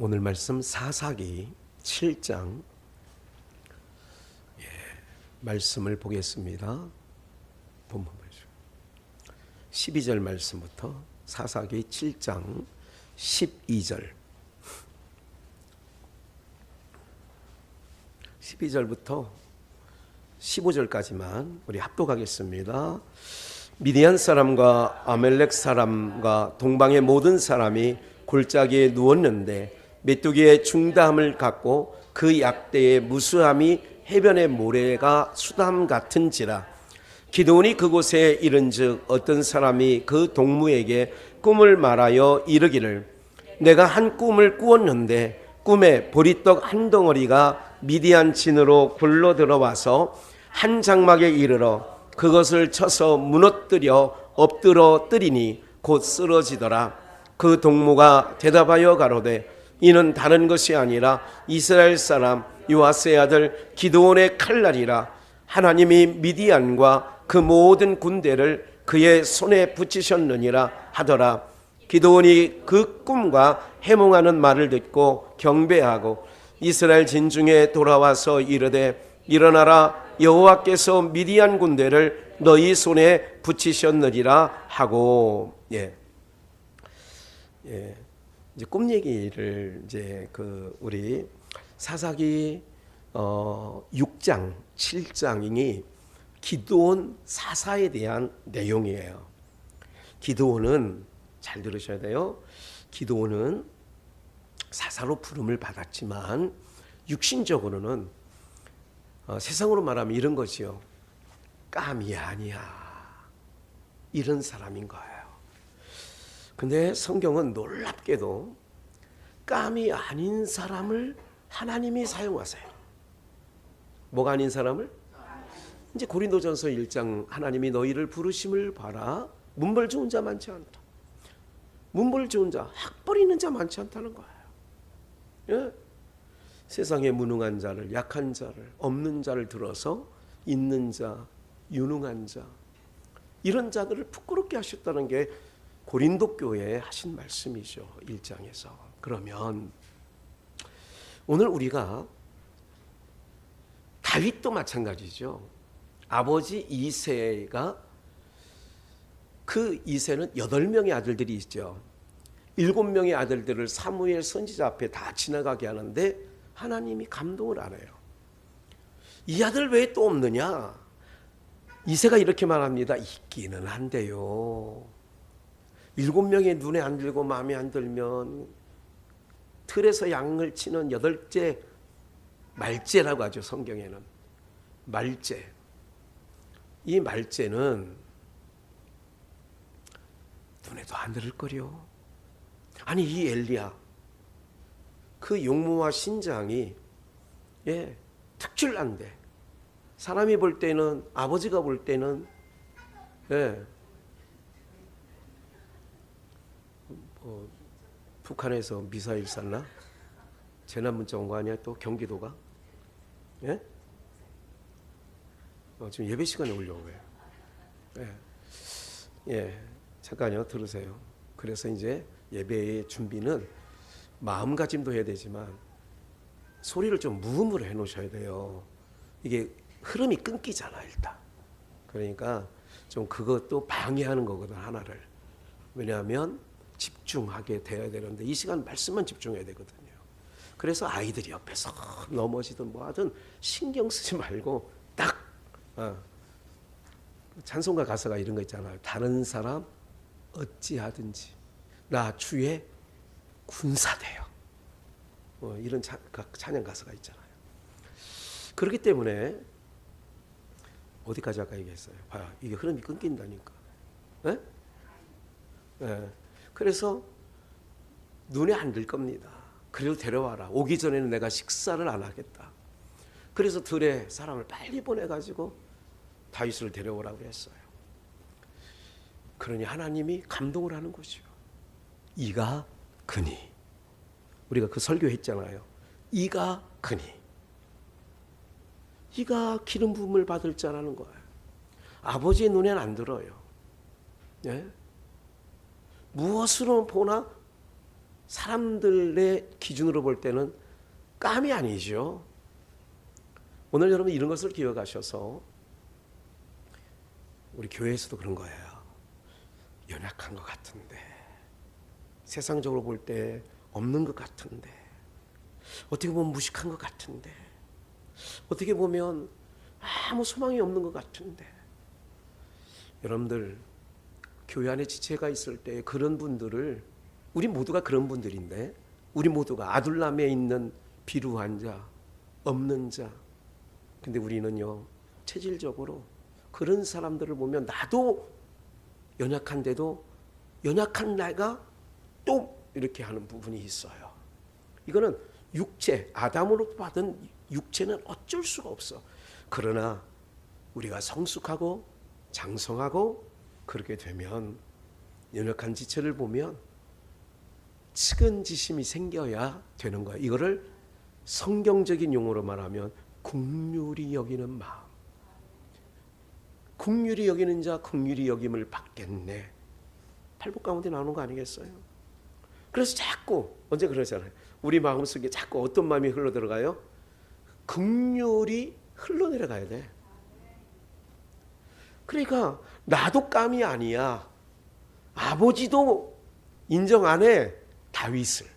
오늘 말씀 사사기 7장 말씀을 보겠습니다. 본문 보시죠. 12절 말씀부터 사사기 7장 12절 12절부터 15절까지만 우리 합독하겠습니다. 미디안 사람과 아멜렉 사람과 동방의 모든 사람이 골짜기에 누웠는데 메뚜기의 중담을 갖고 그 약대의 무수함이 해변의 모래가 수담 같은지라. 기드온이 그곳에 이른즉 어떤 사람이 그 동무에게 꿈을 말하여 이르기를 내가 한 꿈을 꾸었는데 꿈에 보리떡 한 덩어리가 미디안 진으로 굴러 들어와서 한 장막에 이르러 그것을 쳐서 무너뜨려 엎드러 뜨리니 곧 쓰러지더라. 그 동무가 대답하여 가로되 이는 다른 것이 아니라 이스라엘 사람 요아스의 아들 기드온의 칼날이라. 하나님이 미디안과 그 모든 군대를 그의 손에 붙이셨느니라 하더라. 기드온이 그 꿈과 해몽하는 말을 듣고 경배하고 이스라엘 진중에 돌아와서 이르되 일어나라, 여호와께서 미디안 군대를 너희 손에 붙이셨느니라 하고. 이제 꿈 얘기를 이제 우리 사사기 6장, 7장이 기드온 사사에 대한 내용이에요. 기드온은 잘 들으셔야 돼요. 기드온은 사사로 부름을 받았지만 육신적으로는 세상으로 말하면 이런 것이요, 깜이 아니야, 이런 사람인 거예요. 근데 성경은 놀랍게도 깜이 아닌 사람을 하나님이 사용하세요. 뭐가 아닌 사람을? 이제 고린도전서 1장 하나님이 너희를 부르심을 봐라. 문벌 좋은 자 많지 않다. 문벌 좋은 자, 학벌 있는 자 많지 않다는 거예요. 예? 세상에 무능한 자를, 약한 자를, 없는 자를 들어서 있는 자, 유능한 자, 이런 자들을 부끄럽게 하셨다는 게 고린도 교회에 하신 말씀이죠. 1장에서. 그러면 오늘 우리가 다윗도 마찬가지죠. 아버지 이새가, 그 이새는 8명의 아들들이 있죠. 7명의 아들들을 사무엘 선지자 앞에 다 지나가게 하는데 하나님이 감동을 안 해요. 이 아들 왜 또 없느냐? 이새가 이렇게 말합니다. 있기는 한데요, 7명의 눈에 안 들고 마음에 안 들면 틀에서 양을 치는 8째 말째라고 하죠. 성경에는 말째. 이 말째는 눈에도 안 들을 거려. 아니, 이 엘리야, 그 용모와 신장이 특출난데 사람이 볼 때는, 아버지가 볼 때는 북한에서 미사일 쐈나? 재난 문자 온 거 아니야? 또 경기도가? 지금 예배 시간에 올려오고요. 잠깐요, 들으세요. 그래서 이제 예배의 준비는 마음가짐도 해야 되지만 소리를 좀 무음으로 해놓으셔야 돼요. 이게 흐름이 끊기잖아 일단. 그러니까 좀 그것도 방해하는 거거든, 하나를. 왜냐하면 집중하게 돼야 되는데 이 시간 말씀만 집중해야 되거든요. 그래서 아이들이 옆에서 넘어지든 뭐하든 신경 쓰지 말고 딱 찬송가 가사가 이런 거 있잖아요. 다른 사람 어찌하든지 나 주의 군사되어, 이런 찬양 가사가 있잖아요. 그렇기 때문에 어디까지 아까 얘기했어요? 봐요, 이게 흐름이 끊긴다니까. 그래서 눈에 안 들 겁니다. 그래도 데려와라. 오기 전에는 내가 식사를 안 하겠다. 그래서 들에 사람을 빨리 보내가지고 다윗을 데려오라고 했어요. 그러니 하나님이 감동을 하는 것이요, 이가 그니. 우리가 그 설교했잖아요. 이가 그니. 이가 기름 부음을 받을 자라는 거예요. 아버지의 눈에는 안 들어요. 무엇으로 보나 사람들의 기준으로 볼 때는 깜이 아니죠. 오늘 여러분 이런 것을 기억하셔서 우리 교회에서도 그런 거예요. 연약한 것 같은데, 세상적으로 볼 때 없는 것 같은데, 어떻게 보면 무식한 것 같은데, 어떻게 보면 아무 소망이 없는 것 같은데, 여러분들 교회 안에 지체가 있을 때 그런 분들을, 우리 모두가 그런 분들인데, 우리 모두가 아둘람에 있는 비루한 자, 없는 자. 근데 우리는요, 체질적으로 그런 사람들을 보면 나도 연약한데도 연약한 내가 또 이렇게 하는 부분이 있어요. 이거는 육체, 아담으로 받은 육체는 어쩔 수가 없어. 그러나 우리가 성숙하고 장성하고 그렇게 되면 연약한 지체를 보면 측은지심이 생겨야 되는 거예요. 이거를 성경적인 용어로 말하면 긍휼히 여기는 마음. 긍휼히 여기는 자 긍휼히 여김을 받겠네. 팔복 가운데 나오는 거 아니겠어요? 그래서 자꾸 언제 그러잖아요. 우리 마음속에 자꾸 어떤 마음이 흘러들어가요? 긍휼이 흘러내려가야 돼. 그러니까 나도 깜이 아니야. 아버지도 인정 안 해. 다윗을.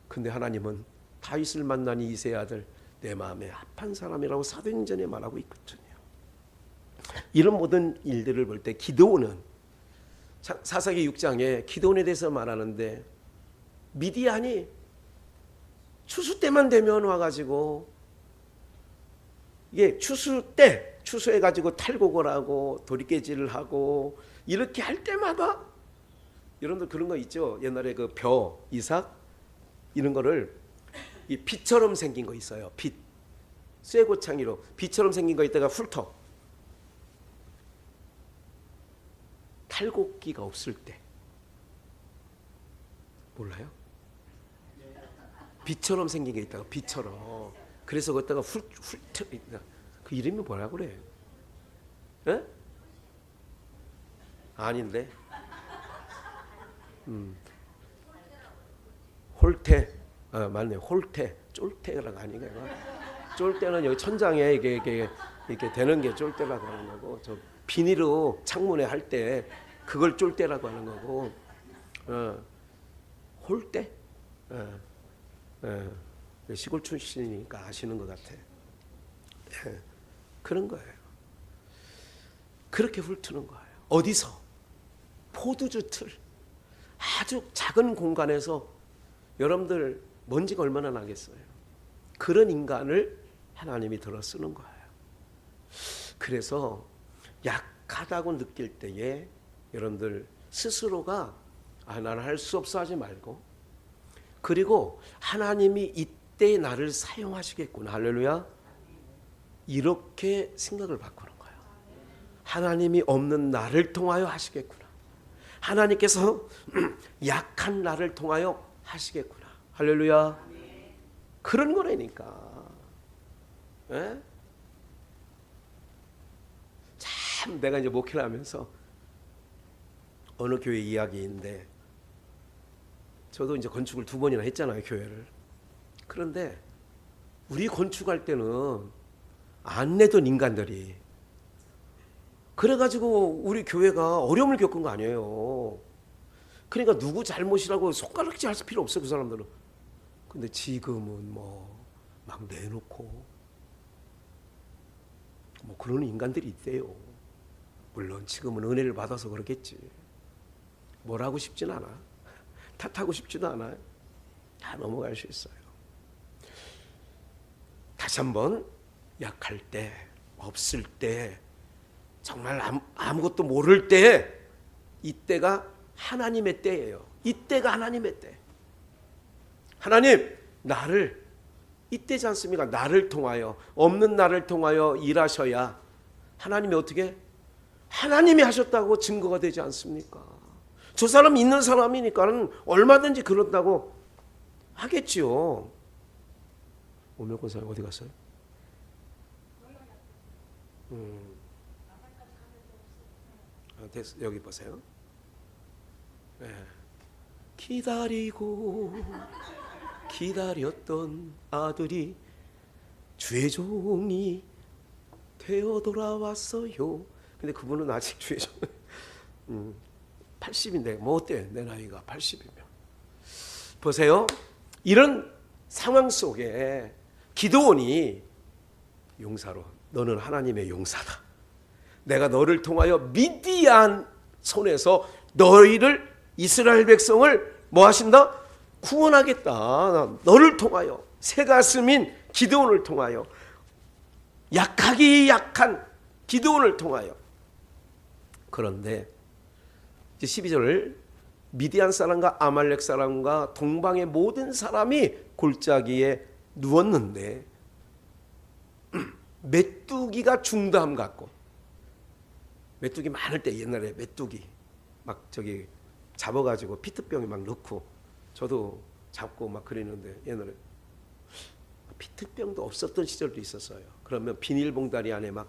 근데 하나님은 다윗을 만난 이새의 아들, 내 마음에 합한 사람이라고 사도행전에 말하고 있거든요. 이런 모든 일들을 볼 때 기드온은, 사사기 6장에 기드온에 대해서 말하는데, 미디안이 추수 때만 되면 와가지고, 이게 추수해가지고 탈곡을 하고 도리깨질을 하고 이렇게 할 때마다, 여러분들 그런 거 있죠? 옛날에 그 이삭 이런 거를 이 빛처럼 생긴 거 있어요. 빛, 쇠고창이로 빛처럼 생긴 거 있다가 훑어. 탈곡기가 없을 때. 몰라요? 빛처럼 생긴 게 있다가, 빛처럼. 그래서 거기다가 그 이름이 뭐라 그래? 에? 아닌데. 홀테. 맞네. 홀테. 쫄대라가 아닌가? 쫄대는 여기 천장에 이게 되는 게 쫄대라고 하는 거고, 저 비닐로 창문에 할 때 그걸 쫄대라고 하는 거고, 홀대? 시골 출신이니까 아시는 것 같아. 그런 거예요. 그렇게 훑는 거예요. 어디서? 포도주 틀. 아주 작은 공간에서 여러분들 먼지가 얼마나 나겠어요. 그런 인간을 하나님이 들어 쓰는 거예요. 그래서 약하다고 느낄 때에 여러분들 스스로가 나는 할 수 없어 하지 말고, 그리고 하나님이 이때 나를 사용하시겠구나, 할렐루야, 이렇게 생각을 바꾸는 거예요. 하나님이 없는 나를 통하여 하시겠구나, 하나님께서 약한 나를 통하여 하시겠구나, 할렐루야. 그런 거라니까. 에? 참 내가 이제 목회를 하면서 어느 교회 이야기인데, 저도 이제 건축을 2번이나 했잖아요, 교회를. 그런데 우리 건축할 때는 안 내던 인간들이, 그래가지고 우리 교회가 어려움을 겪은 거 아니에요. 그러니까 누구 잘못이라고 손가락질 할 필요 없어요, 그 사람들은. 근데 지금은 뭐 막 내놓고 뭐 그런 인간들이 있대요. 물론 지금은 은혜를 받아서 그렇겠지. 뭘 하고 싶진 않아. 탓하고 싶지도 않아요. 다 넘어갈 수 있어요. 다시 한번, 약할 때, 없을 때, 정말 아무것도 모를 때, 이때가 하나님의 때예요. 이때가 하나님의 때. 하나님, 나를, 이때지 않습니까? 나를 통하여, 없는 나를 통하여 일하셔야 하나님이 어떻게? 하나님이 하셨다고 증거가 되지 않습니까? 저 사람 있는 사람이니까는 얼마든지 그런다고 하겠지요. 오명권사 어디 갔어요? 됐어. 여기 보세요. 네. 기다리고 기다렸던 아들이 주의 종이 되어 돌아왔어요. 근데 그분은 아직 주의 종 80인데 뭐 어때? 내 나이가 80이면. 보세요. 이런 상황 속에 기드온이 용사로, 너는 하나님의 용사다. 내가 너를 통하여 미디안 손에서 너희를, 이스라엘 백성을 뭐 하신다? 구원하겠다. 너를 통하여, 새가슴인 기드온을 통하여, 약하기 약한 기드온을 통하여. 그런데 이제 12절, 미디안 사람과 아말렉 사람과 동방의 모든 사람이 골짜기에 누웠는데 메뚜기가 중담 같고, 메뚜기 많을 때 옛날에 메뚜기 막 저기 잡아가지고 피트병에 막 넣고, 저도 잡고 막 그랬는데 옛날에 피트병도 없었던 시절도 있었어요. 그러면 비닐봉다리 안에 막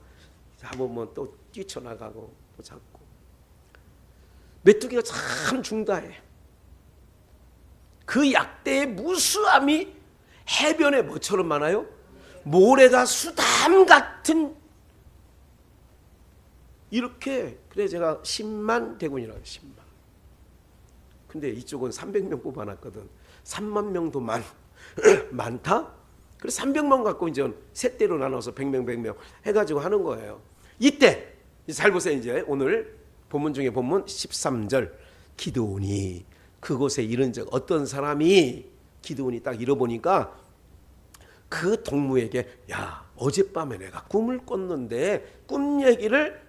잡으면 또 뛰쳐나가고 또 잡고. 메뚜기가 참 중다해. 그 약대의 무수함이 해변에 뭐처럼 많아요? 모래가 수담 같은, 이렇게. 그래 제가 10만 대군이라고 해요. 10만. 근데 이쪽은 300명 뽑아놨거든. 3만 명도 많다? 그래서 300만 갖고 이제 세 대로 나눠서 100명 100명 해가지고 하는 거예요. 이때 잘 보세요. 이제 오늘 본문 중에 본문 13절, 기드온이 그곳에 이른 적, 어떤 사람이 기드온이 딱 잃어보니까 그 동무에게, 야, 어젯밤에 내가 꿈을 꿨는데, 꿈 얘기를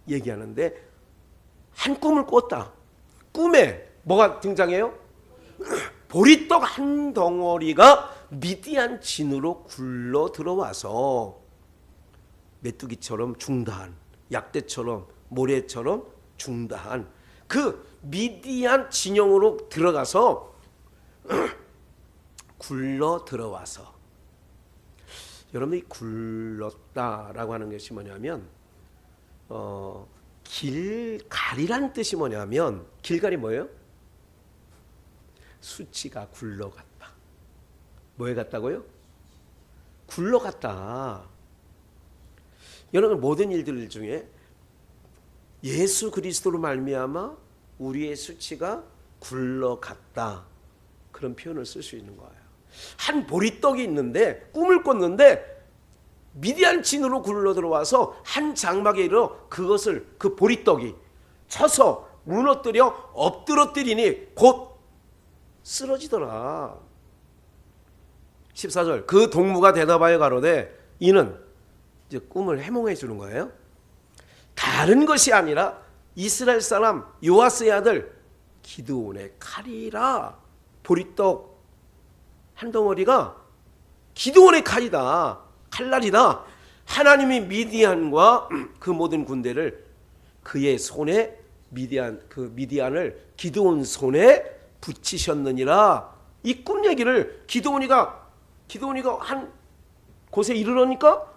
얘기하는데 한 꿈을 꿨다. 꿈에 뭐가 등장해요? 보리떡 한 덩어리가 미디안 진으로 굴러 들어와서 메뚜기처럼 중다한, 약대처럼 모래처럼 중다한 그 미디안 진영으로 들어가서 굴러 들어와서. 여러분이 굴렀다라고 하는 것이 뭐냐면 길갈이란 뜻이 뭐냐면, 길갈이 뭐예요? 수치가 굴러갔다. 뭐에 갔다고요? 굴러갔다. 여러분 모든 일들 중에 예수 그리스도로 말미암아 우리의 수치가 굴러갔다, 그런 표현을 쓸 수 있는 거예요. 한 보리떡이 있는데 꿈을 꿨는데 미디안 진으로 굴러 들어와서 한 장막에 이르러 그것을, 그 보리떡이 쳐서 무너뜨려 엎드러뜨리니 곧 쓰러지더라. 14절, 그 동무가 대답하여 가로되, 이는 이제 꿈을 해몽해 주는 거예요. 다른 것이 아니라 이스라엘 사람 요아스의 아들 기드온의 칼이라. 보리떡 한 덩어리가 기드온의 칼이다, 칼날이다. 하나님이 미디안과 그 모든 군대를 그의 손에, 미디안을 기드온 손에 붙이셨느니라. 이 꿈 얘기를 기드온이가 한 곳에 이르러니까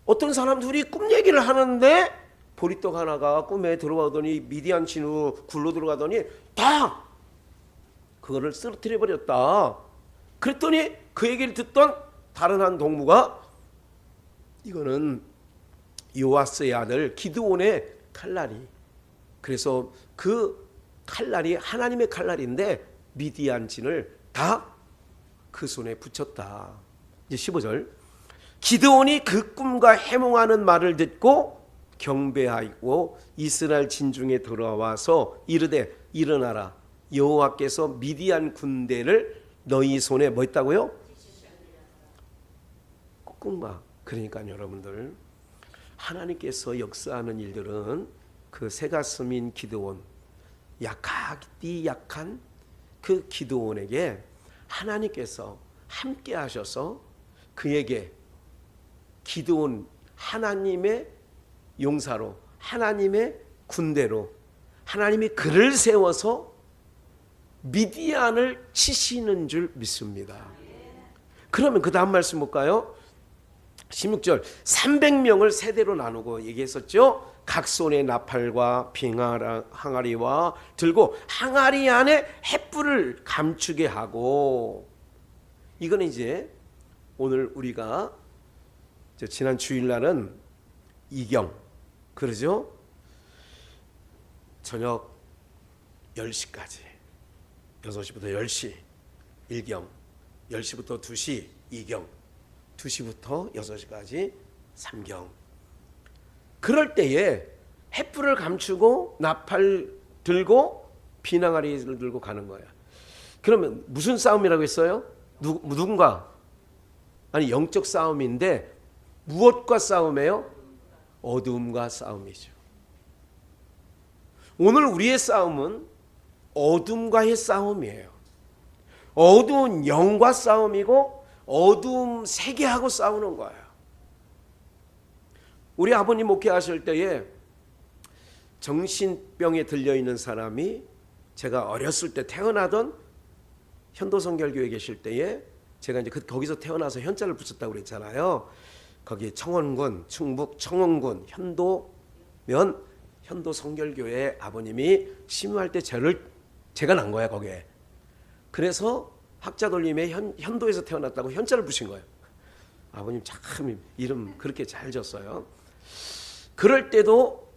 어떤 사람들이 꿈 얘기를 하는데, 보리떡 하나가 꿈에 들어가더니 미디안 진으로 굴러 들어가더니 다 그거를 쓰러뜨려 버렸다. 그랬더니 그 얘기를 듣던 다른 한 동무가, 이거는 요아스의 아들 기드온의 칼날이, 그래서 그 칼날이 하나님의 칼날인데 미디안 진을 다 그 손에 붙였다. 이제 15절, 기드온이 그 꿈과 해몽하는 말을 듣고 경배하고 이스라엘 진중에 들어와서 이르되, 일어나라, 여호와께서 미디안 군대를 너희 손에 뭐 했다고요? 꿈과. 그러니까 여러분들, 하나님께서 역사하는 일들은 그 새가슴인 기드온, 약하디 약한 그 기드온에게 하나님께서 함께 하셔서 그에게 기드온, 하나님의 용사로, 하나님의 군대로 하나님이 그를 세워서 미디안을 치시는 줄 믿습니다. 그러면 그 다음 말씀 볼까요? 16절, 300명을 세대로 나누고 얘기했었죠. 각 손에 나팔과 항아리와 들고 항아리 안에 횃불을 감추게 하고, 이거는 이제 오늘 우리가 지난 주일날은 이경, 그러죠? 저녁 10시까지 6시부터 10시 1경, 10시부터 2시 2경, 2시부터 6시까지 3경. 그럴 때에 횃불을 감추고 나팔 들고 비낭아리를 들고 가는 거야. 그러면 무슨 싸움이라고 했어요? 누군가? 아니, 영적 싸움인데 무엇과 싸움이에요? 어둠과 싸움이죠. 오늘 우리의 싸움은 어둠과의 싸움이에요. 어두운 영과 싸움이고 어두움 세계하고 싸우는 거예요. 우리 아버님 목회하실 때에 정신병에 들려있는 사람이, 제가 어렸을 때 태어나던 현도성결교회 계실 때에 제가 이제 거기서 태어나서 현자를 붙였다고 그랬잖아요. 거기 청원군, 충북 청원군 현도면 현도성결교회 아버님이 심유할 때 제가 난 거야 거기에. 그래서 학자돌림에 현도에서 태어났다고 현자를 붙인 거예요. 아버님 참 이름 그렇게 잘 졌어요. 그럴 때도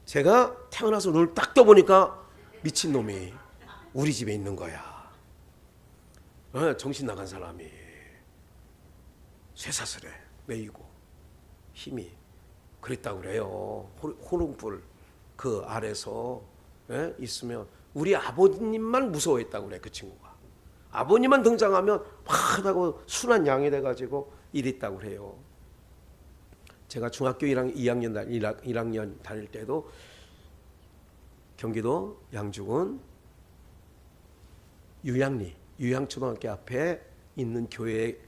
제가 태어나서 눈을 딱 떠보니까 미친놈이 우리 집에 있는 거야. 정신 나간 사람이 쇠사슬에 매이고 힘이 그랬다고 그래요. 호롱불 그 아래서 있으면 우리 아버님만 무서워했다고 그래. 그 친구가 아버님만 등장하면 확 하고 순한 양이 돼가지고 이랬다고 그래요. 제가 중학교 1학년 다닐 때도 경기도 양주군 유양초등학교 앞에 있는 교회에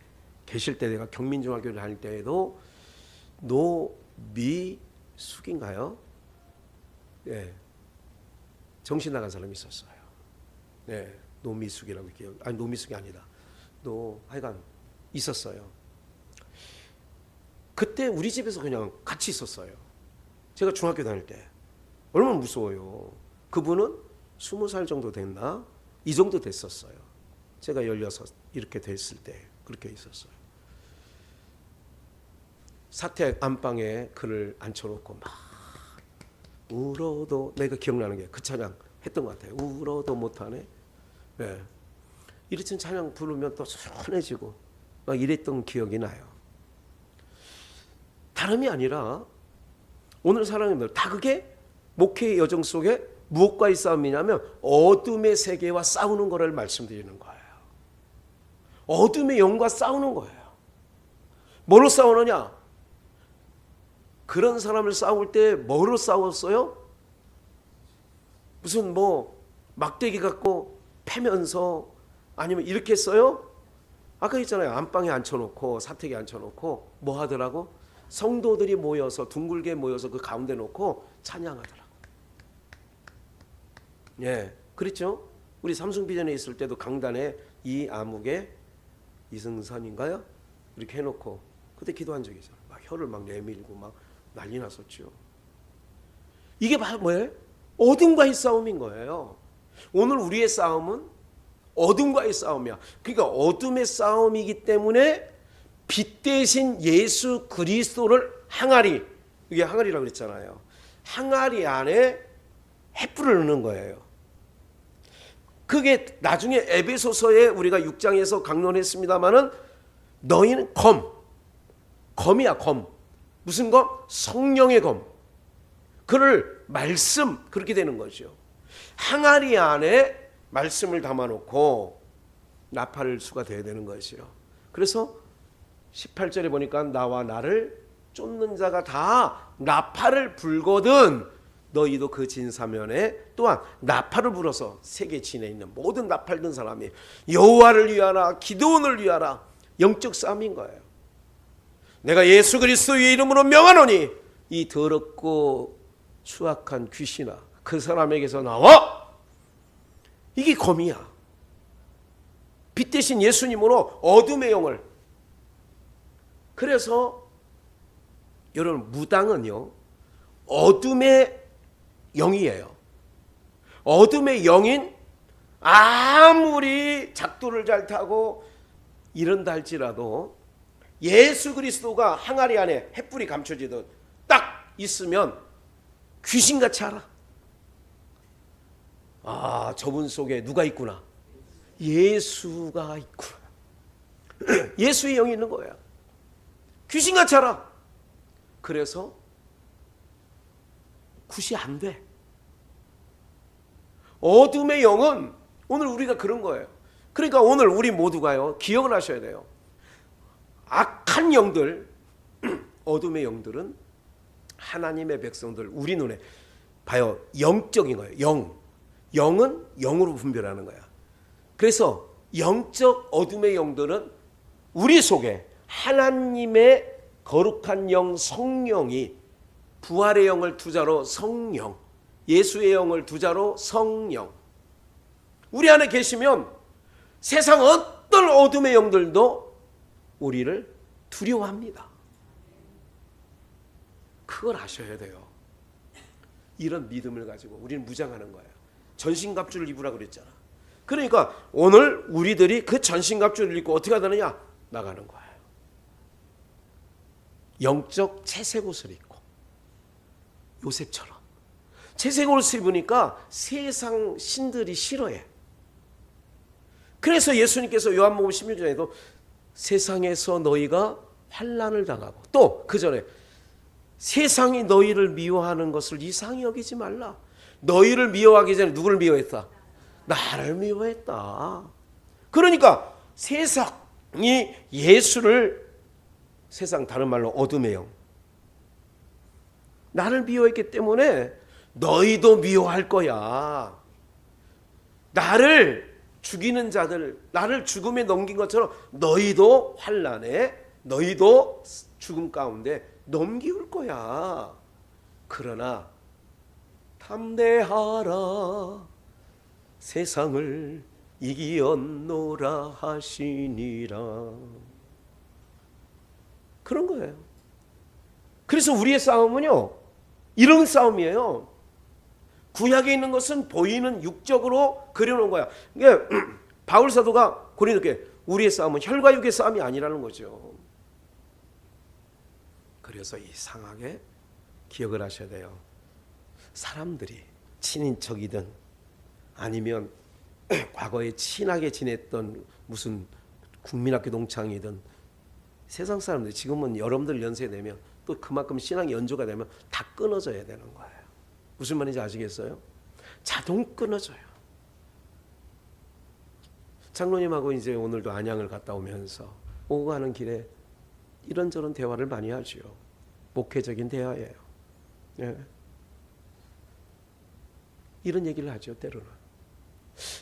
계실 때, 내가 경민중학교를 다닐 때에도 노미숙인가요? 네, 정신 나간 사람이 있었어요. 네, 노미숙이라고 아니 노미숙이 아니다. 하여간 있었어요. 그때 우리 집에서 그냥 같이 있었어요. 제가 중학교 다닐 때. 얼마나 무서워요. 그분은 20살 정도 됐나? 이 정도 됐었어요. 제가 16 이렇게 됐을 때 그렇게 있었어요. 사택 안방에 그를 앉혀놓고 막 울어도, 내가 기억나는 게 그 찬양 했던 것 같아요. 울어도 못하네. 네. 이랬던 찬양 부르면 또 선해지고 막 이랬던 기억이 나요. 다름이 아니라 오늘 사랑하는 다 그게 목회의 여정 속에 무엇과의 싸움이냐면 어둠의 세계와 싸우는 거를 말씀드리는 거예요. 어둠의 영과 싸우는 거예요. 뭐로 싸우느냐? 그런 사람을 싸울 때 뭐로 싸웠어요? 무슨 막대기 갖고 패면서 아니면 이렇게 했어요? 아까 있잖아요. 안방에 앉혀놓고 사택에 앉혀놓고 뭐 하더라고? 성도들이 모여서 둥글게 모여서 그 가운데 놓고 찬양하더라고. 예, 그랬죠? 우리 삼성비전에 있을 때도 강단에 이 암흑에 이승선인가요? 이렇게 해놓고 그때 기도한 적이 있어요. 막 혀를 막 내밀고 막 난리 났었죠. 이게 바로 뭐예요? 어둠과의 싸움인 거예요. 오늘 우리의 싸움은 어둠과의 싸움이야. 그러니까 어둠의 싸움이기 때문에 빛 대신 예수 그리스도를 항아리, 이게 항아리라고 그랬잖아요. 항아리 안에 횃불을 넣는 거예요. 그게 나중에 에베소서에 우리가 6장에서 강론했습니다마는 너희는 검이야 검. 무슨 검? 성령의 검. 그를 말씀, 그렇게 되는 거죠. 항아리 안에 말씀을 담아놓고 나팔을 수가 돼야 되는 것이요. 그래서 18절에 보니까 나와 나를 쫓는 자가 다 나팔을 불거든 너희도 그 진사면에 또한 나팔을 불어서 세계 진에 있는 모든 나팔 든 사람이 여호와를 위하라, 기드온을 위하라. 영적 싸움인 거예요. 내가 예수 그리스도의 이름으로 명하노니 이 더럽고 추악한 귀신아 그 사람에게서 나와. 이게 검이야. 빛 대신 예수님으로 어둠의 영을. 그래서 여러분 무당은요 어둠의 영이에요. 어둠의 영인 아무리 작두를 잘 타고 이런다 할지라도 예수 그리스도가 항아리 안에 횃불이 감춰지듯 딱 있으면 귀신같이 알아. 아, 저분 속에 누가 있구나. 예수가 있구나. 예수의 영이 있는 거야. 귀신같이 알아. 그래서 굿이 안 돼. 어둠의 영은 오늘 우리가 그런 거예요. 그러니까 오늘 우리 모두가요, 기억을 하셔야 돼요. 악한 영들, 어둠의 영들은 하나님의 백성들, 우리 눈에 봐요, 영적인 거예요. 영은 영으로 분별하는 거야. 그래서 영적 어둠의 영들은 우리 속에 하나님의 거룩한 영 성령이, 부활의 영을 두자로 성령, 예수의 영을 두자로 성령, 우리 안에 계시면 세상 어떤 어둠의 영들도 우리를 두려워합니다. 그걸 아셔야 돼요. 이런 믿음을 가지고 우리는 무장하는 거예요. 전신갑주를 입으라 그랬잖아. 그러니까 오늘 우리들이 그 전신갑주를 입고 어떻게 하느냐? 나가는 거예요. 영적 채색 옷을 입고, 요셉처럼 채색 옷을 입으니까 세상 신들이 싫어해. 그래서 예수님께서 요한복음 16장에도 세상에서 너희가 환난을 당하고, 또 그 전에 세상이 너희를 미워하는 것을 이상히 여기지 말라. 너희를 미워하기 전에 누구를 미워했다? 나를 미워했다. 그러니까 세상이 예수를, 세상 다른 말로 어둠의 영, 나를 미워했기 때문에 너희도 미워할 거야. 나를 죽이는 자들, 나를 죽음에 넘긴 것처럼 너희도 환난에, 너희도 죽음 가운데 넘기울 거야. 그러나 담대하라, 세상을 이기었노라 하시니라. 그런 거예요. 그래서 우리의 싸움은요, 이런 싸움이에요. 구약에 있는 것은 보이는 육적으로 그려놓은 거야. 이게 바울 사도가 고린도께 우리의 싸움은 혈과 육의 싸움이 아니라는 거죠. 그래서 이상하게 기억을 하셔야 돼요. 사람들이 친인척이든 아니면 과거에 친하게 지냈던 무슨 국민학교 동창이든, 세상 사람들이 지금은 여러분들 연세 되면 또 그만큼 신앙이 연조가 되면 다 끊어져야 되는 거예요. 무슨 말인지 아시겠어요? 자동 끊어져요. 장로님하고 이제 오늘도 안양을 갔다 오면서 오고 가는 길에 이런저런 대화를 많이 하죠. 목회적인 대화예요. 예. 이런 얘기를 하죠, 때로는.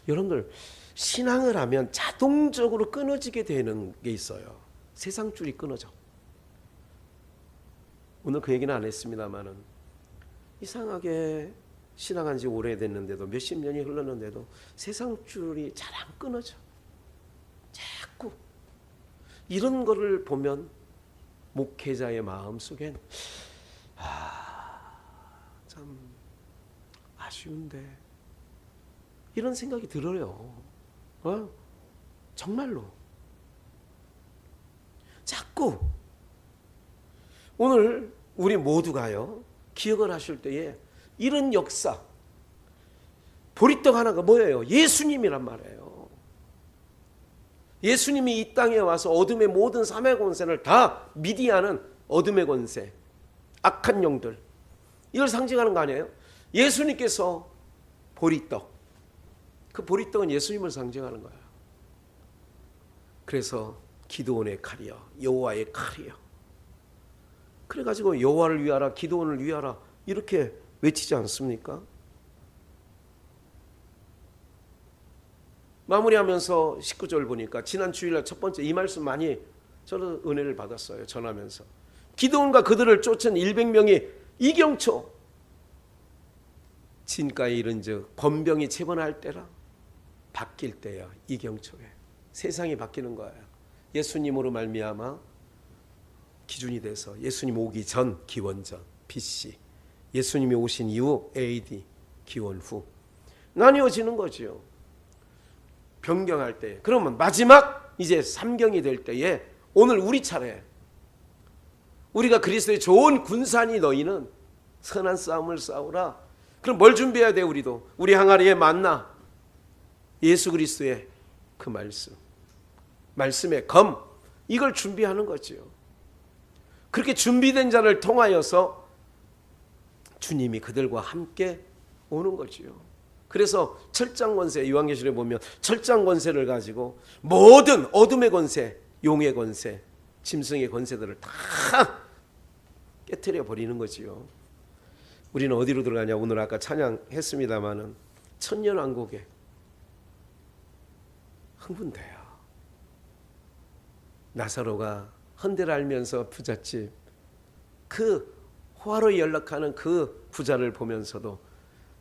여러분들, 신앙을 하면 자동적으로 끊어지게 되는 게 있어요. 세상 줄이 끊어져. 오늘 그 얘기는 안 했습니다만은, 이상하게 신앙한 지 오래됐는데도, 몇십 년이 흘렀는데도 세상 줄이 잘 안 끊어져. 자꾸 이런 거를 보면 목회자의 마음 속엔 참 아쉬운데, 이런 생각이 들어요. 정말로. 자꾸 오늘 우리 모두가요, 기억을 하실 때에 이런 역사, 보리떡 하나가 뭐예요? 예수님이란 말이에요. 예수님이 이 땅에 와서 어둠의 모든 삶의 권세를 다 미디하는 어둠의 권세, 악한 영들, 이걸 상징하는 거 아니에요? 예수님께서 보리떡, 그 보리떡은 예수님을 상징하는 거예요. 그래서 기드온의 칼이여, 여호와의 칼이여. 그래가지고 여호와를 위하라, 기드온을 위하라, 이렇게 외치지 않습니까? 마무리하면서 19절 보니까, 지난 주일날 첫 번째 이 말씀 많이 저는 은혜를 받았어요. 전하면서 기드온과 그들을 쫓은 100명이 이경초, 진가에 이른즉 번병이 채번할 때라. 바뀔 때야, 이경초에 세상이 바뀌는 거예요. 예수님으로 말미암아 기준이 돼서 예수님 오기 전, 기원전 BC 예수님이 오신 이후 AD 기원 후 나뉘어지는 거지요. 변경할 때. 그러면 마지막 이제 삼경이 될 때에 오늘 우리 차례. 우리가 그리스도의 좋은 군산이 너희는 선한 싸움을 싸우라. 그럼 뭘 준비해야 돼 우리도? 우리 항아리에 만나 예수 그리스도의 그 말씀. 말씀의 검. 이걸 준비하는 거지요. 그렇게 준비된 자를 통하여서 주님이 그들과 함께 오는 거지요. 그래서 철장 권세, 요한계시록에 보면 철장 권세를 가지고 모든 어둠의 권세, 용의 권세, 짐승의 권세들을 다 깨트려 버리는 거지요. 우리는 어디로 들어가냐? 오늘 아까 찬양했습니다마는 천년왕국에 흥분돼요. 나사로가 헌데를 알면서 부잣집 그 호화로 연락하는 그 부자를 보면서도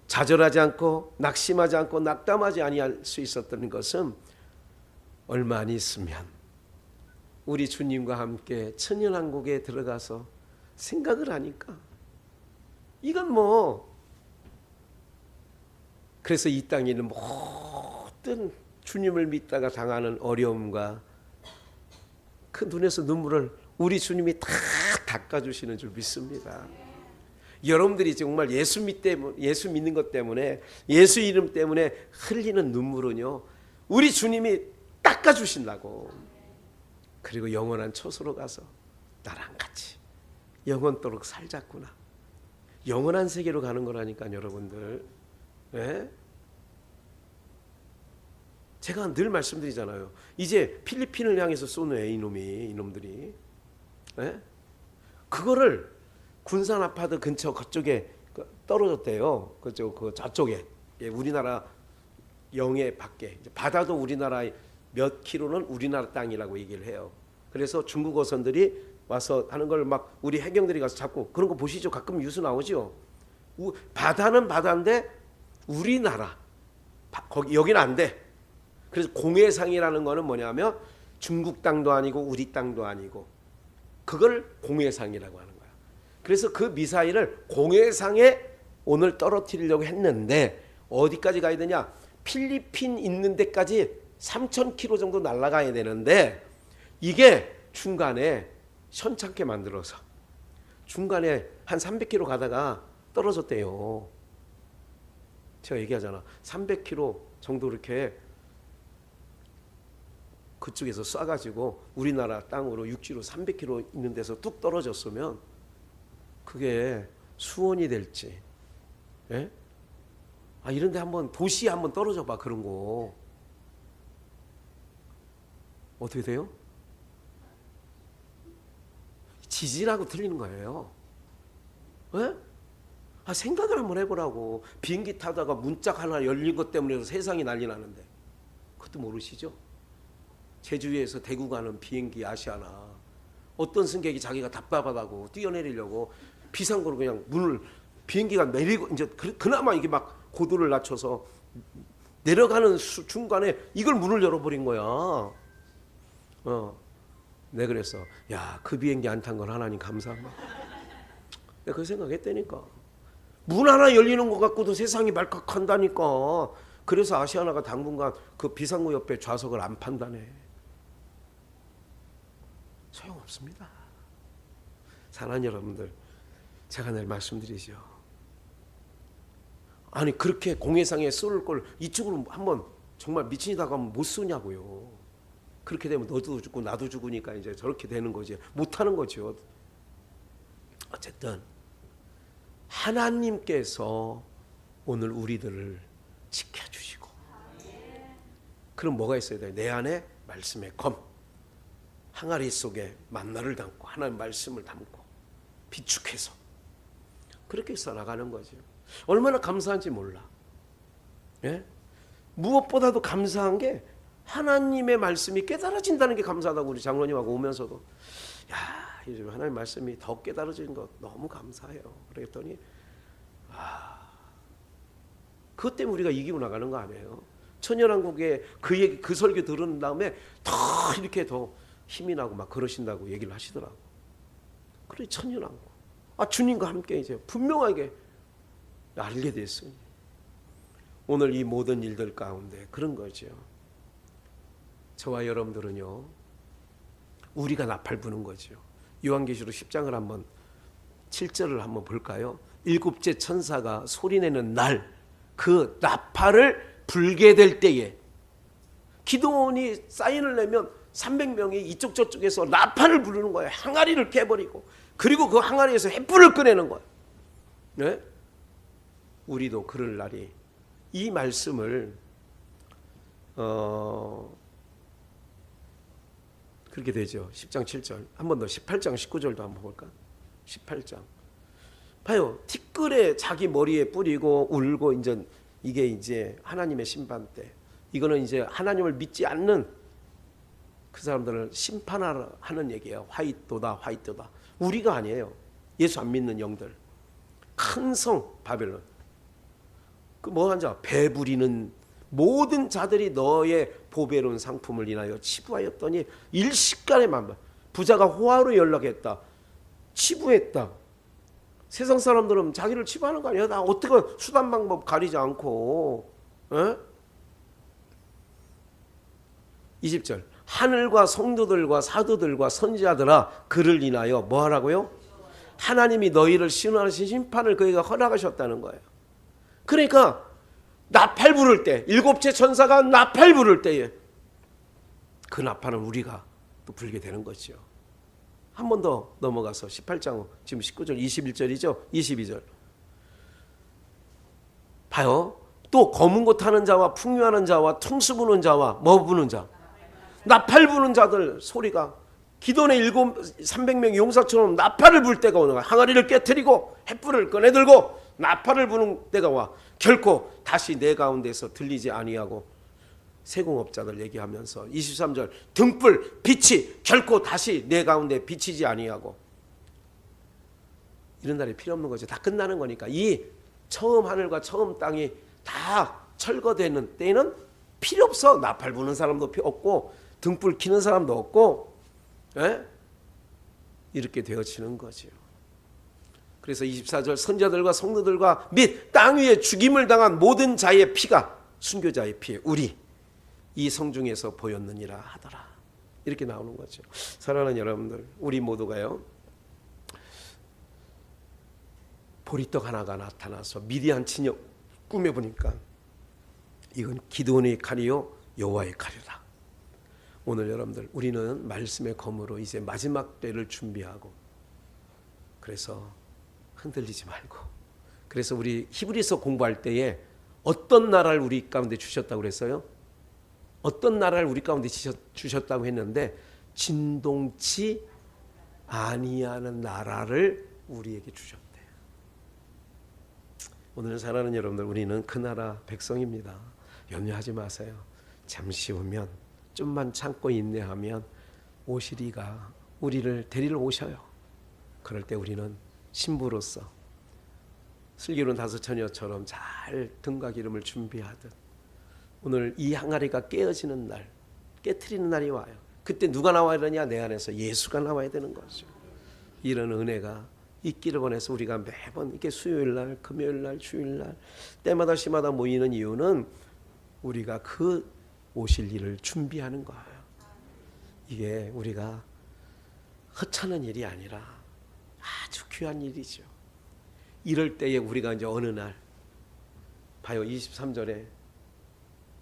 좌절하지 않고 낙심하지 않고 낙담하지 아니할 수 있었던 것은 얼마 안 있으면 우리 주님과 함께 천년왕국에 들어가서 생각을 하니까 이건 뭐 그래서 이 땅에 있는 모든 주님을 믿다가 당하는 어려움과 그 눈에서 눈물을 우리 주님이 다 닦아주시는 줄 믿습니다. 여러분들이 정말 예수 믿는 것 때문에 예수 이름 때문에 흘리는 눈물은요 우리 주님이 닦아주신다고. 그리고 영원한 초소로 가서 나랑 같이 영원토록 살자꾸나. 영원한 세계로 가는 거라니까 여러분들. 네? 제가 늘 말씀드리잖아요. 이제 필리핀을 향해서 쏘는 이놈들이. 네? 그거를 군산 아파트 근처 그쪽에 떨어졌대요. 저쪽에. 우리나라 영해 밖에. 바다도 우리나라 몇 킬로는 우리나라 땅이라고 얘기를 해요. 그래서 중국 어선들이 와서 하는 걸 막 우리 해경들이 가서 잡고 그런 거 보시죠. 가끔 뉴스 나오죠. 바다는 바다인데 우리나라. 거기 여기는 안 돼. 그래서 공해상이라는 거는 뭐냐면 중국 땅도 아니고 우리 땅도 아니고 그걸 공해상이라고 하는 거야. 그래서 그 미사일을 공해상에 오늘 떨어뜨리려고 했는데 어디까지 가야 되냐? 필리핀 있는 데까지 3,000km 정도 날아가야 되는데 이게 중간에 현찮게 만들어서 중간에 한 300km 가다가 떨어졌대요. 제가 얘기하잖아. 300km 정도 이렇게 그쪽에서 쏴가지고 우리나라 땅으로 육지로 300km 있는 데서 뚝 떨어졌으면 그게 수원이 될지, 예? 이런데 한번 도시에 한번 떨어져 봐. 그런 거 어떻게 돼요? 지진하고 틀리는 거예요. 예? 생각을 한번 해보라고. 비행기 타다가 문짝 하나 열린 것 때문에 세상이 난리 나는데 그것도 모르시죠? 제주에서 대구 가는 비행기 아시아나 어떤 승객이 자기가 답답하다고 뛰어내리려고 비상구로 그냥 문을 비행기가 내리고 이제 그나마 이게 막 고도를 낮춰서 내려가는 중간에 이걸 문을 열어버린 거야. 내 그랬어. 야, 그 비행기 안 탄 건 하나님 감사합니다. 내가 그 생각했다니까. 문 하나 열리는 것 갖고도 세상이 말칵한다니까. 그래서 아시아나가 당분간 그 비상구 옆에 좌석을 안 판다네. 소용없습니다. 사랑하는 여러분들, 제가 늘 말씀드리죠. 아니 그렇게 공해상에 쏠 걸 이쪽으로 한번 정말 미친이다가 못 쏘냐고요. 그렇게 되면 너도 죽고 나도 죽으니까 이제 저렇게 되는 거지. 못하는 거죠. 어쨌든 하나님께서 오늘 우리들을 지켜주시고 그럼 뭐가 있어야 돼요? 내 안에 말씀의 검, 항아리 속에 만나를 담고 하나님 말씀을 담고 비축해서 그렇게 써나가는 거죠. 얼마나 감사한지 몰라. 예? 무엇보다도 감사한 게 하나님의 말씀이 깨달아진다는 게 감사하다고 우리 장로님하고 오면서도 야, 요즘 하나님 말씀이 더 깨달아지는 거 너무 감사해요. 그랬더니 그것 때문에 우리가 이기고 나가는 거 아니에요. 천연왕국에 그 얘기 그 설교 들은 다음에 더 이렇게 더 힘이 나고 막 그러신다고 얘기를 하시더라고. 그래 천연왕국. 주님과 함께 이제 분명하게 알게 됐으니 오늘 이 모든 일들 가운데 그런 거죠. 저와 여러분들은요, 우리가 나팔 부는 거죠. 요한계시록 10장을 한번 7절을 한번 볼까요? 일곱째 천사가 소리내는 날, 그 나팔을 불게 될 때에 기도원이 사인을 내면 300명이 이쪽 저쪽에서 나팔을 부르는 거예요. 항아리를 깨버리고, 그리고 그 항아리에서 횃불을 꺼내는 거예요. 네? 우리도 그럴 날이, 이 말씀을 그렇게 되죠. 10장 7절 한 번 더 18장 19절도 한번 볼까? 18장 봐요. 티끌에 자기 머리에 뿌리고 울고, 이게 이제 하나님의 심판 때, 이거는 이제 하나님을 믿지 않는 그 사람들을 심판하는 얘기예요. 화이토다, 화이토다. 우리가 아니에요. 예수 안 믿는 영들. 큰 성 바벨론. 그 뭐한 자, 배부리는 모든 자들이 너의 보배로운 상품을 인하여 치부하였더니 일시간에 만발. 부자가 호화로 연락했다. 치부했다. 세상 사람들은 자기를 치부하는 거 아니야. 나 어떻게 수단 방법 가리지 않고. 에? 20절 하늘과 성도들과 사도들과 선지자들아 그를 인하여 뭐 하라고요? 하나님이 너희를 시온하신 심판을 그에게 허락하셨다는 거예요. 그러니까 나팔 부를 때, 일곱째 천사가 나팔 부를 때에 그 나팔은 우리가 또 불게 되는 거죠. 한 번 더 넘어가서 18장, 지금 19절 21절이죠. 22절 봐요. 또 검은 고 타는 자와 풍요하는 자와 퉁수 부는 자와 뭐 부는 자, 나팔 부는 자들 소리가, 기도원의 300명 용사처럼 나팔을 불 때가 오는 거야. 항아리를 깨트리고 횃불을 꺼내들고 나팔을 부는 때가 와. 결코 다시 내 가운데서 들리지 아니하고, 세공업자들 얘기하면서 23절 등불 빛이 결코 다시 내 가운데 비치지 아니하고, 이런 날이 필요 없는 거죠. 다 끝나는 거니까. 이 처음 하늘과 처음 땅이 다 철거되는 때에는 필요 없어. 나팔 부는 사람도 필요 없고 등불 켜는 사람도 없고, 에? 이렇게 되어지는 거죠. 그래서 24절 선자들과 성도들과 및 땅 위에 죽임을 당한 모든 자의 피가, 순교자의 피, 우리 이 성중에서 보였느니라 하더라. 이렇게 나오는 거죠. 사랑하는 여러분들, 우리 모두가요, 보리떡 하나가 나타나서 미디안 진영 꿈에 보니까 이건 기드온의 칼이요 여호와의 칼이다. 오늘 여러분들, 우리는 말씀의 검으로 이제 마지막 때를 준비하고, 그래서 흔들리지 말고, 그래서 우리 히브리서 공부할 때에 어떤 나라를 우리 가운데 주셨다고 그랬어요? 어떤 나라를 우리 가운데 주셨다고 했는데, 진동치 아니하는 나라를 우리에게 주셨대요. 오늘 사랑하는 여러분들, 우리는 그 나라 백성입니다. 염려하지 마세요. 잠시 후면, 좀만 참고 인내하면 오시리가 우리를 데리러 오셔요. 그럴 때 우리는 신부로서 슬기로운 다섯 처녀처럼 잘 등과 기름을 준비하듯, 오늘 이 항아리가 깨어지는 날, 깨트리는 날이 와요. 그때 누가 나와야 되냐? 내 안에서 예수가 나와야 되는 거죠. 이런 은혜가 있기를 원해서 우리가 매번 이렇게 수요일날, 금요일날, 주일날 때마다 시마다 모이는 이유는 우리가 그 오실 일을 준비하는 거예요. 이게 우리가 허찮은 일이 아니라 아주 귀한 일이죠. 이럴 때에 우리가 이제 어느 날 봐요. 23절에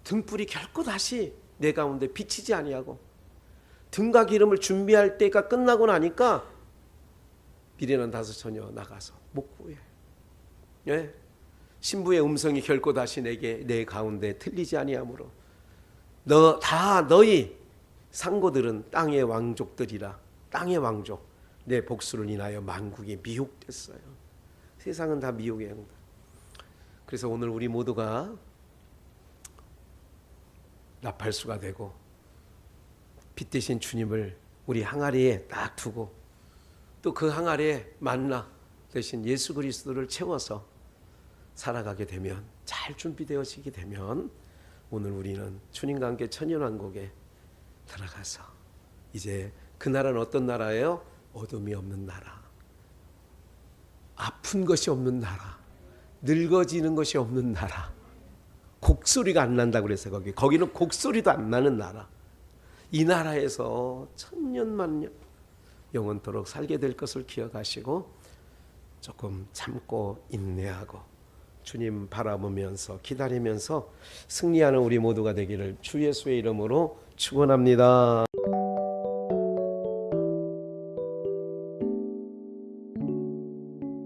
등불이 결코 다시 내 가운데 비치지 아니하고, 등과 기름을 준비할 때가 끝나고 나니까 미련한 다섯 처녀 나가서 못 구해. 예? 신부의 음성이 결코 다시 내 가운데 들리지 아니하므로 너희 상고들은 땅의 왕족들이라. 땅의 왕족, 내 복수를 인하여 만국이 미혹됐어요. 세상은 다 미혹의 영들. 그래서 오늘 우리 모두가 나팔수가 되고 빛 대신 주님을 우리 항아리에 딱 두고, 또 그 항아리에 만나 대신 예수 그리스도를 채워서 살아가게 되면, 잘 준비되어지게 되면, 오늘 우리는 주님과 함께 천년왕국에 들어가서, 이제 그 나라는 어떤 나라예요? 어둠이 없는 나라, 아픈 것이 없는 나라, 늙어지는 것이 없는 나라. 곡소리가 안 난다고 그랬어요. 거기는 곡소리도 안 나는 나라. 이 나라에서 천년만년 영원토록 살게 될 것을 기억하시고 조금 참고 인내하고 주님 바라보면서 기다리면서 승리하는 우리 모두가 되기를 주 예수의 이름으로 축원합니다.